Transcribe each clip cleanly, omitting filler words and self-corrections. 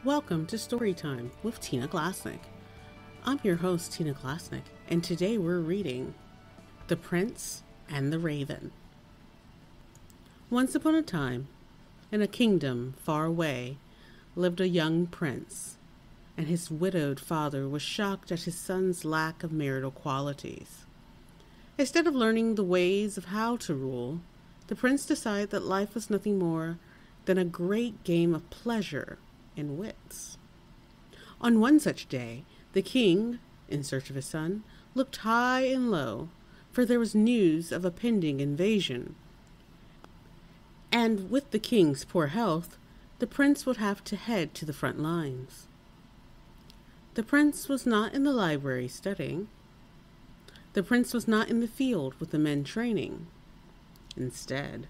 Welcome to Storytime with Tina Glasneck. I'm your host, Tina Glasneck, and today we're reading The Prince and the Raven. Once upon a time, in a kingdom far away, lived a young prince, and his widowed father was shocked at his son's lack of marital qualities. Instead of learning the ways of how to rule, the prince decided that life was nothing more than a great game of pleasure and wits. On one such day, the king, in search of his son, looked high and low, for there was news of a pending invasion. And with the king's poor health, the prince would have to head to the front lines. The prince was not in the library studying. The prince was not in the field with the men training. Instead,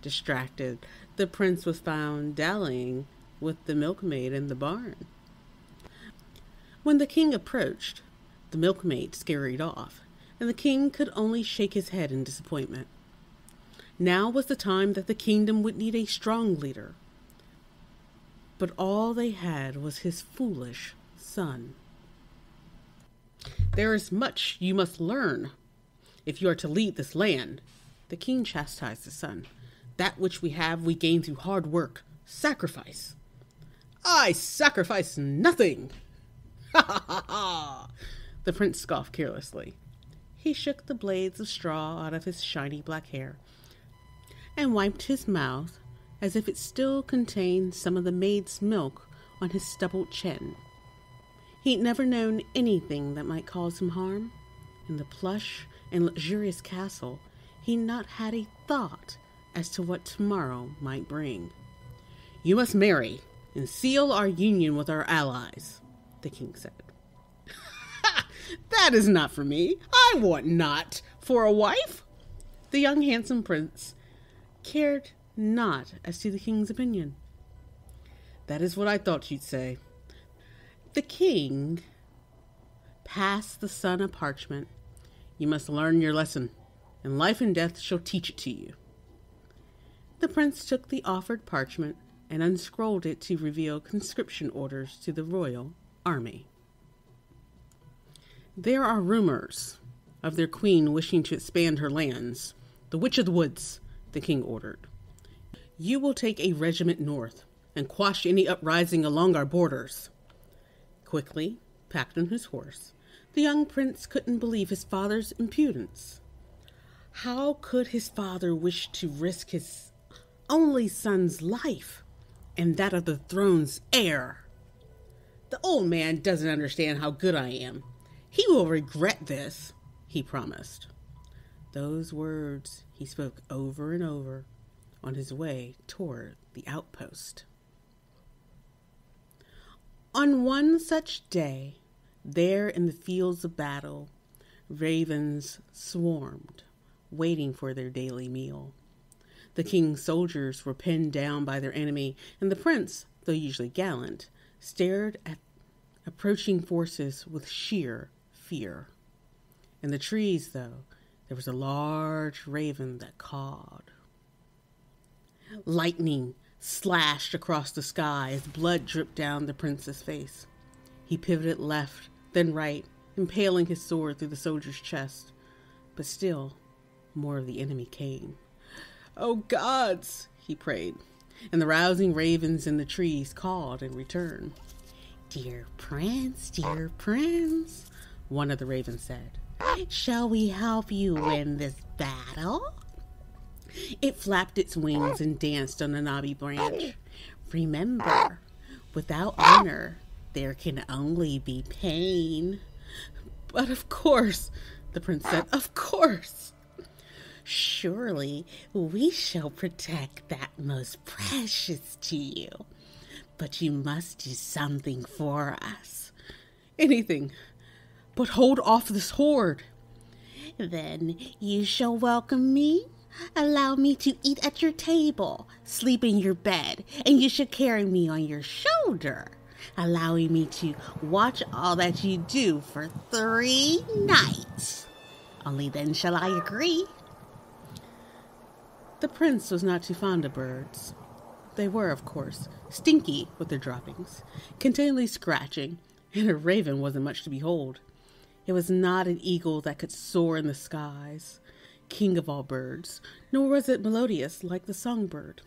distracted, the prince was found dallying with the milkmaid in the barn. When the king approached, the milkmaid scurried off, and the king could only shake his head in disappointment. Now was the time that the kingdom would need a strong leader. But all they had was his foolish son. "There is much you must learn if you are to lead this land," the king chastised his son. "That which we have we gain through hard work, sacrifice." "I sacrifice nothing!" "Ha ha ha ha!" The prince scoffed carelessly. He shook the blades of straw out of his shiny black hair and wiped his mouth as if it still contained some of the maid's milk on his stubbled chin. He'd never known anything that might cause him harm. In the plush and luxurious castle, he'd not had a thought as to what tomorrow might bring. "You must marry and seal our union with our allies," the king said. "That is not for me. I want not for a wife." The young handsome prince cared not as to the king's opinion. "That is what I thought you'd say." The king passed the son a parchment. "You must learn your lesson, and life and death shall teach it to you." The prince took the offered parchment and unscrolled it to reveal conscription orders to the royal army. "There are rumors of their queen wishing to expand her lands. The Witch of the Woods," the king ordered. "You will take a regiment north and quash any uprising along our borders." Quickly, packed on his horse, the young prince couldn't believe his father's impudence. How could his father wish to risk his only son's life and that of the throne's heir? "The old man doesn't understand how good I am. He will regret this," he promised. Those words he spoke over and over on his way toward the outpost. On one such day, there in the fields of battle, ravens swarmed, waiting for their daily meal. The king's soldiers were pinned down by their enemy, and the prince, though usually gallant, stared at approaching forces with sheer fear. In the trees, though, there was a large raven that cawed. Lightning slashed across the sky as blood dripped down the prince's face. He pivoted left, then right, impaling his sword through the soldier's chest. But still, more of the enemy came. "Oh gods," he prayed, and the rousing ravens in the trees called in return. dear prince," one of the ravens said. "Shall we help you win this battle?" It flapped its wings and danced on a knobby branch. "Remember, without honor, there can only be pain." "But of course," the prince said, "of course." "Surely we shall protect that most precious to you. But you must do something for us." "Anything, but hold off this horde." "Then you shall welcome me. Allow me to eat at your table, sleep in your bed, and you shall carry me on your shoulder, allowing me to watch all that you do for 3 nights. Only then shall I agree." The prince was not too fond of birds. They were, of course, stinky with their droppings, continually scratching, and a raven wasn't much to behold. It was not an eagle that could soar in the skies, king of all birds, nor was it melodious like the songbird.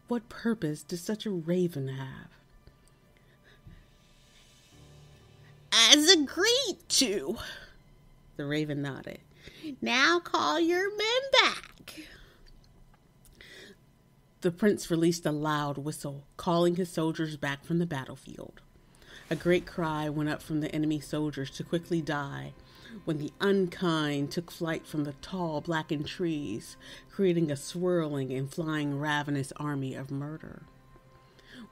What purpose did such a raven have? As agreed to, The raven nodded. Now call your men back. The prince released a loud whistle, calling his soldiers back from the battlefield. A great cry went up from the enemy soldiers to quickly die when the unkind took flight from the tall blackened trees, creating a swirling and flying ravenous army of murder.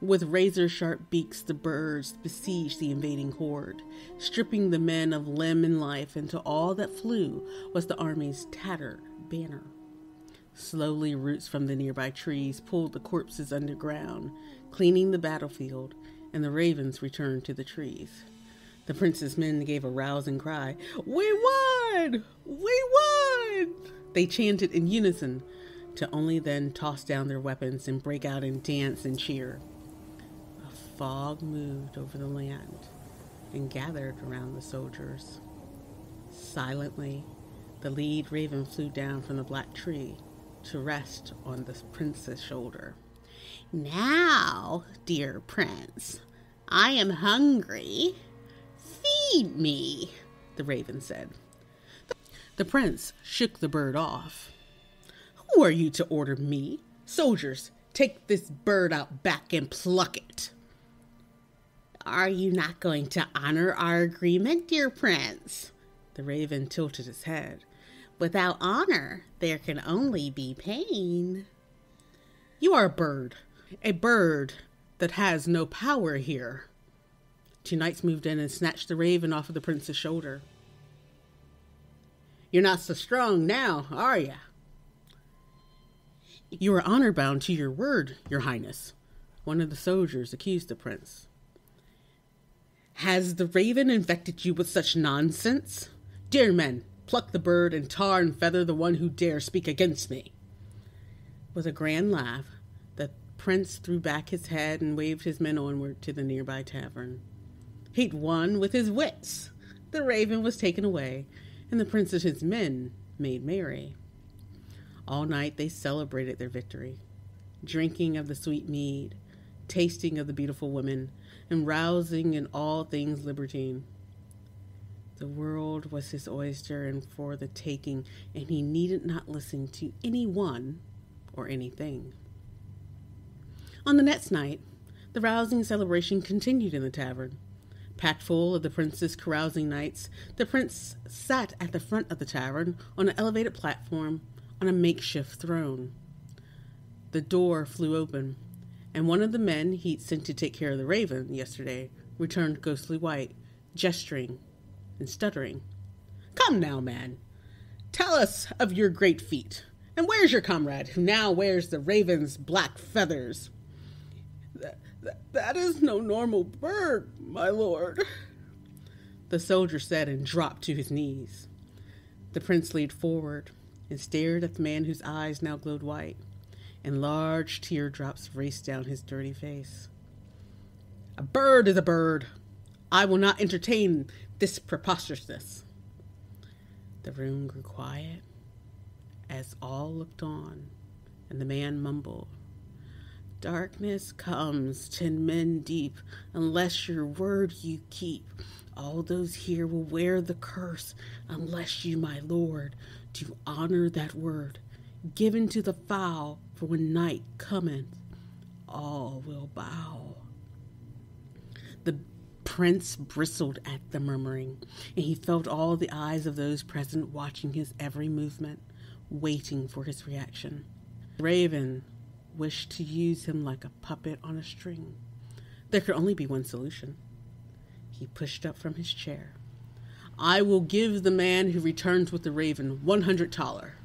With razor-sharp beaks, the birds besieged the invading horde, stripping the men of limb and life until all that flew was the army's tattered banner. Slowly, roots from the nearby trees pulled the corpses underground, cleaning the battlefield, and the ravens returned to the trees. The prince's men gave a rousing cry. "We won! We won!" They chanted in unison, to only then toss down their weapons and break out in dance and cheer. A fog moved over the land and gathered around the soldiers. Silently, the lead raven flew down from the black tree to rest on the prince's shoulder. Now, dear prince, I am hungry. Feed me, the raven said. The prince shook the bird off. "Who are you to order me? Soldiers, take this bird out back and pluck it." Are you not going to honor our agreement, dear prince? The raven tilted his head. Without honor, there can only be pain. You are a bird that has no power here. Two knights moved in and snatched the raven off of the prince's shoulder. "You're not so strong now, are you?" "You are honor-bound to your word, your highness," one of the soldiers accused the prince. "Has the raven infected you with such nonsense? Dear men, pluck the bird and tar and feather the one who dare speak against me." With a grand laugh, the prince threw back his head and waved his men onward to the nearby tavern. He'd won with his wits. The raven was taken away, and the prince and his men made merry. All night they celebrated their victory, drinking of the sweet mead, tasting of the beautiful women, and rousing in all things libertine. The world was his oyster and for the taking, and he needed not listen to anyone or anything. On the next night, the rousing celebration continued in the tavern. Packed full of the prince's carousing knights, the prince sat at the front of the tavern on an elevated platform on a makeshift throne. The door flew open, and one of the men he'd sent to take care of the raven yesterday returned ghostly white, gesturing and stuttering. "Come now, man. Tell us of your great feat. And where's your comrade who now wears the raven's black feathers?" That is no normal bird, my lord," the soldier said and dropped to his knees. The prince leaned forward and stared at the man whose eyes now glowed white, and large teardrops raced down his dirty face. "A bird is a bird. I will not entertain this preposterousness." The room grew quiet as all looked on, and the man mumbled, "Darkness comes 10 men deep, unless your word you keep. All those here will wear the curse, unless you, my lord, do honor that word, given to the fowl, for when night cometh, all will bow." The prince bristled at the murmuring, and he felt all the eyes of those present watching his every movement, waiting for his reaction. The raven wished to use him like a puppet on a string. There could only be one solution. He pushed up from his chair. "I will give the man who returns with the raven 100 thaler.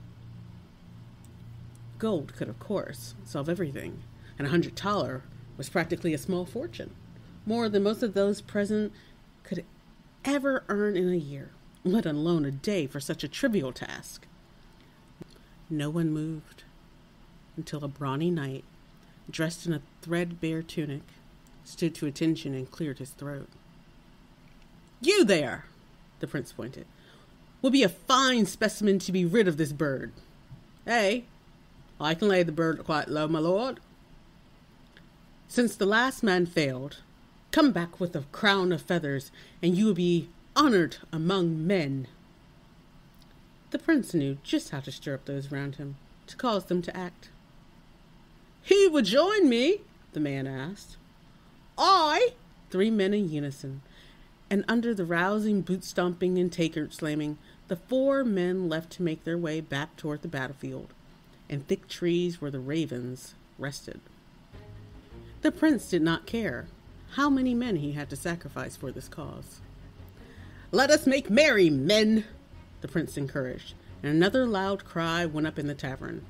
Gold could, of course, solve everything, and 100 thaler was practically a small fortune, more than most of those present could ever earn in a year, let alone a day for such a trivial task. No one moved until a brawny knight dressed in a threadbare tunic, stood to attention and cleared his throat. "You there," the prince pointed, "will be a fine specimen to be rid of this bird. Hey, I can lay the bird quite low, my lord. Since the last man failed, come back with a crown of feathers, and you will be honored among men." The prince knew just how to stir up those around him, to cause them to act. "Who would join me?" the man asked. "I," 3 men in unison, and under the rousing boot-stomping and tankard-slamming, the 4 men left to make their way back toward the battlefield, and thick trees where the ravens rested. The prince did not care how many men he had to sacrifice for this cause. "Let us make merry, men," the prince encouraged, and another loud cry went up in the tavern.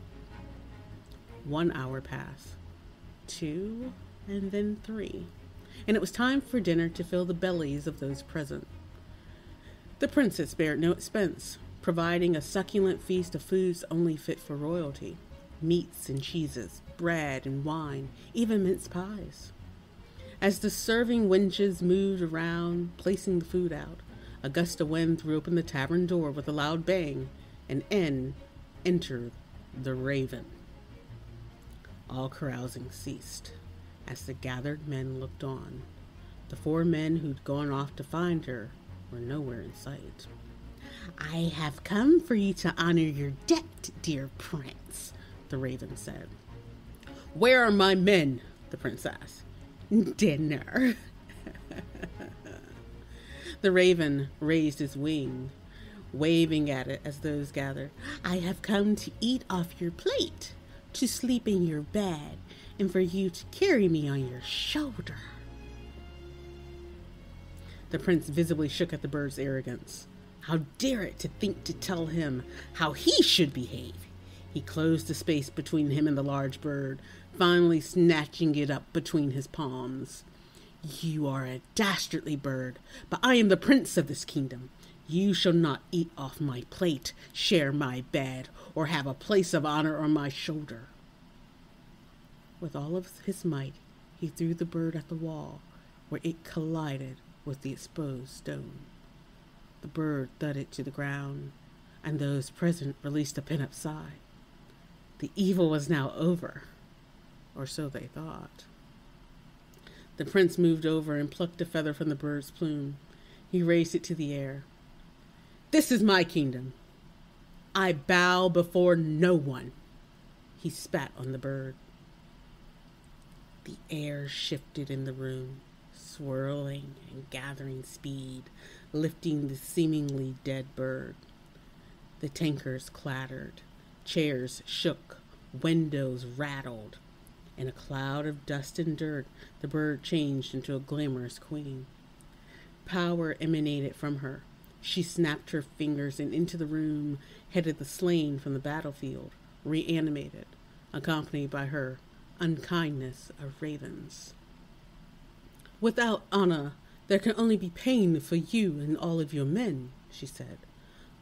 1 hour passed, 2, and then 3, and it was time for dinner to fill the bellies of those present. The prince had spared no expense, providing a succulent feast of foods only fit for royalty: meats and cheeses, bread and wine, even mince pies. As the serving wenches moved around, placing the food out, a gust of wind threw open the tavern door with a loud bang, and in entered the Raven. All carousing ceased as the gathered men looked on. The 4 men who'd gone off to find her were nowhere in sight. "I have come for you to honor your debt, dear prince," the Raven said. "Where are my men?" the prince asked. "Dinner." The Raven raised his wing, waving at it as those gathered. "I have come to eat off your plate, to sleep in your bed, and for you to carry me on your shoulder." The prince visibly shook at the bird's arrogance. How dare it to think to tell him how he should behave? He closed the space between him and the large bird, finally snatching it up between his palms. "You are a dastardly bird, but I am the prince of this kingdom. You shall not eat off my plate, share my bed, or have a place of honor on my shoulder." With all of his might, he threw the bird at the wall, where it collided with the exposed stone. The bird thudded to the ground, and those present released a pent-up sigh. The evil was now over, or so they thought. The prince moved over and plucked a feather from the bird's plume. He raised it to the air. "This is my kingdom. I bow before no one." He spat on the bird. The air shifted in the room, swirling and gathering speed, lifting the seemingly dead bird. The tankards clattered, chairs shook, windows rattled. In a cloud of dust and dirt, the bird changed into a glamorous queen. Power emanated from her. She snapped her fingers, and into the room headed the slain from the battlefield, reanimated, accompanied by her unkindness of ravens. "Without honor, there can only be pain for you and all of your men," she said.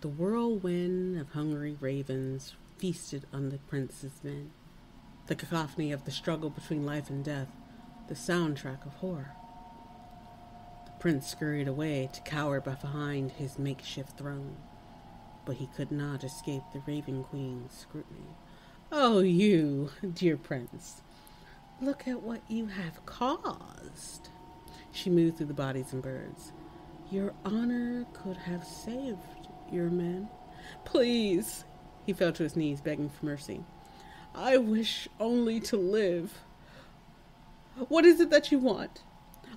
The whirlwind of hungry ravens feasted on the prince's men. The cacophony of the struggle between life and death, the soundtrack of horror. The prince scurried away to cower behind his makeshift throne, but he could not escape the Raven Queen's scrutiny. "Oh, you, dear prince, look at what you have caused." She moved through the bodies and birds. "Your honor could have saved your men. Please," he fell to his knees, begging for mercy. "I wish only to live. What is it that you want?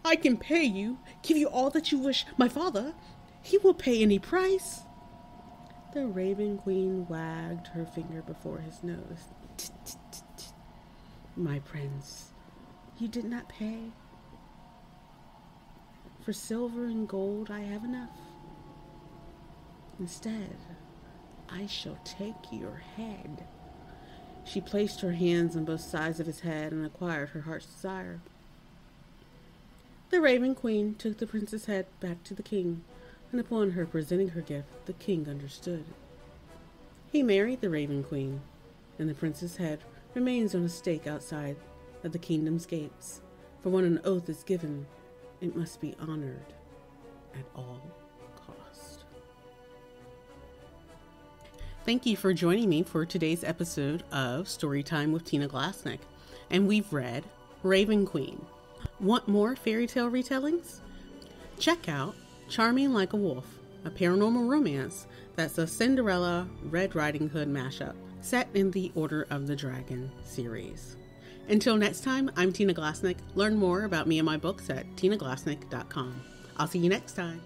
I can pay you, give you all that you wish. My father, he will pay any price." The Raven Queen wagged her finger before his nose. "My prince, you did not pay. For silver and gold I have enough. Instead, I shall take your head." She placed her hands on both sides of his head and acquired her heart's desire. The Raven Queen took the prince's head back to the king, and upon her presenting her gift, the king understood. He married the Raven Queen, and the prince's head remains on a stake outside at the kingdom's gates, for when an oath is given, it must be honored at all cost. Thank you for joining me for today's episode of Storytime with Tina Glasneck, and we've read Raven Queen. Want more fairy tale retellings? Check out Charming Like a Wolf, a paranormal romance that's a Cinderella Red Riding Hood mashup set in the Order of the Dragon series. Until next time, I'm Tina Glasneck. Learn more about me and my books at tinaglasneck.com. I'll see you next time.